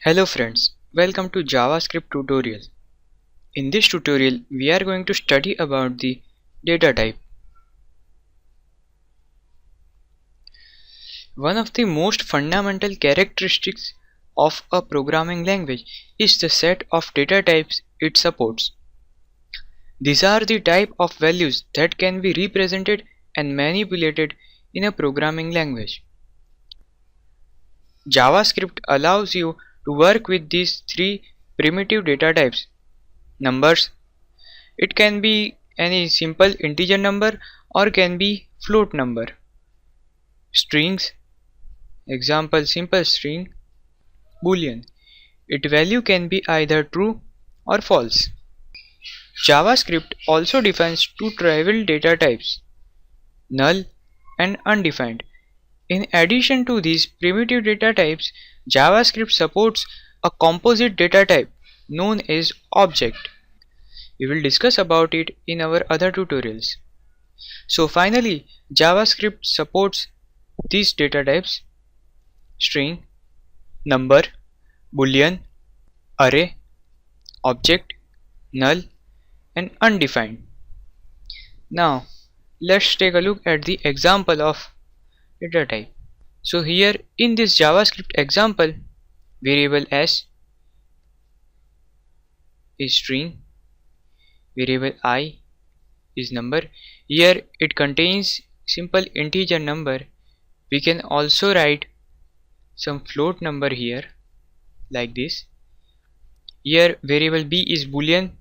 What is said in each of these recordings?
Hello friends, welcome to JavaScript tutorial. In this tutorial, we are going to study about the data type. One of the most fundamental characteristics of a programming language is the set of data types it supports. These are the type of values that can be represented and manipulated in a programming language. JavaScript allows you to work with these three primitive data types. Numbers. It can be any simple integer number or can be float number. Strings. Example simple string. Boolean. Its value can be either true or false. JavaScript also defines two trivial data types, null and undefined. In addition to these primitive data types, JavaScript supports a composite data type known as object. We will discuss about it in our other tutorials. So finally, JavaScript supports these data types: string, number, boolean, array, object, null, and undefined. Now let's take a look at the example of data type. So here in this JavaScript example, variable s is string, variable I is number. Here it contains simple integer number. We can also write some float number here like this. Here variable b is boolean,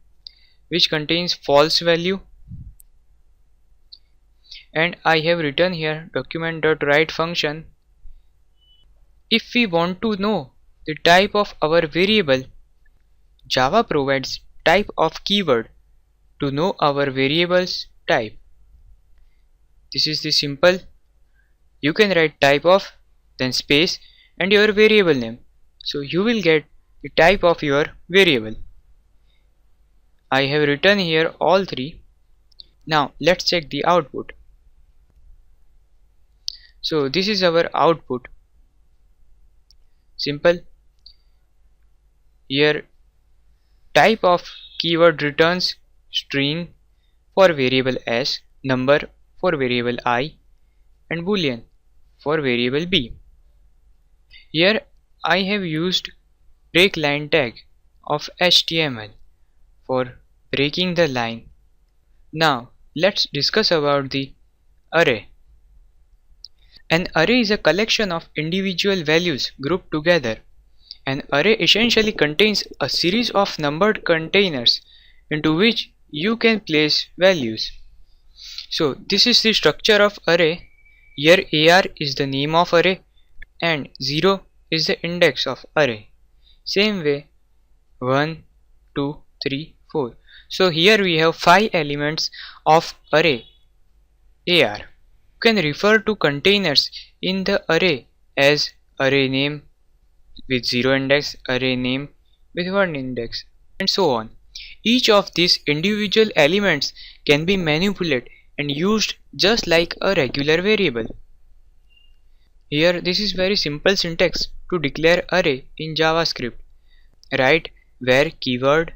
which contains false value, and I have written here document.write function. If we want to know the type of our variable, Java provides type of keyword to know our variable's type. This is the simple. You can write type of, then space and your variable name. So you will get the type of your variable. I have written here all three. Now let's check the output. So this is our output. Simple. Here type of keyword returns string for variable s, number for variable I, and boolean for variable b. Here I have used break line tag of HTML for breaking the line. Now let's discuss about the array. An array is a collection of individual values grouped together. An array essentially contains a series of numbered containers into which you can place values. So this is the structure of array. Here AR is the name of array and 0 is the index of array. Same way 1, 2, 3, 4. So here we have 5 elements of array AR. You can refer to containers in the array as array name with 0 index, array name with 1 index, and so on. Each of these individual elements can be manipulated and used just like a regular variable. Here this is very simple syntax to declare array in JavaScript. Write where keyword,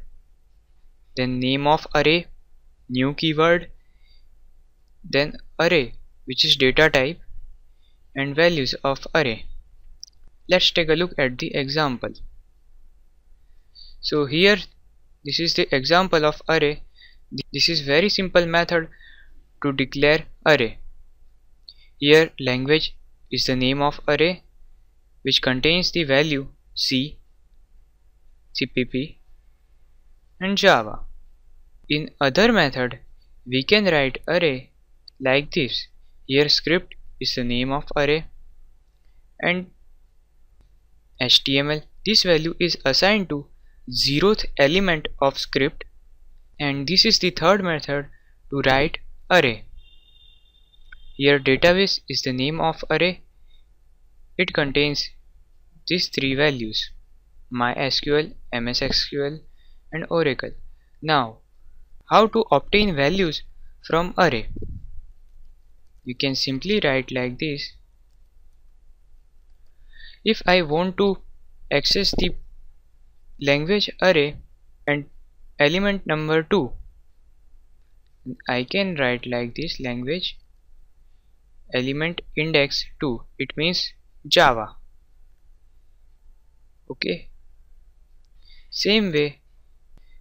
then name of array, new keyword, then array, which is data type, and values of array. Let's take a look at the example. So here this is the example of array. This is very simple method to declare array. Here language is the name of array which contains the value C, CPP, and Java. In other method we can write array like this. Here script is the name of array and HTML. This value is assigned to 0th element of script, and this is the third method to write array. Here database is the name of array. It contains these three values: MySQL, MS SQL, and Oracle. Now how to obtain values from array? You can simply write like this. If I want to access the language array and element number 2. I can write like this: language element index 2. It means Java. Okay. Same way,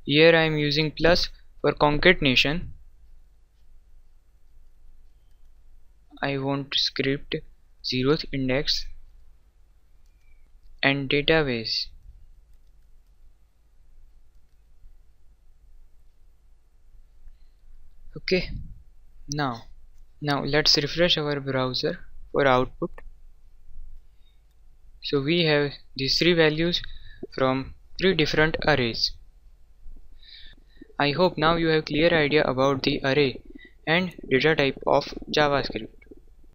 here I am using plus for concatenation. I want script 0th index and database. Okay. Now let's refresh our browser for output. So we have these three values from three different arrays. I hope now you have clear idea about the array and data type of JavaScript.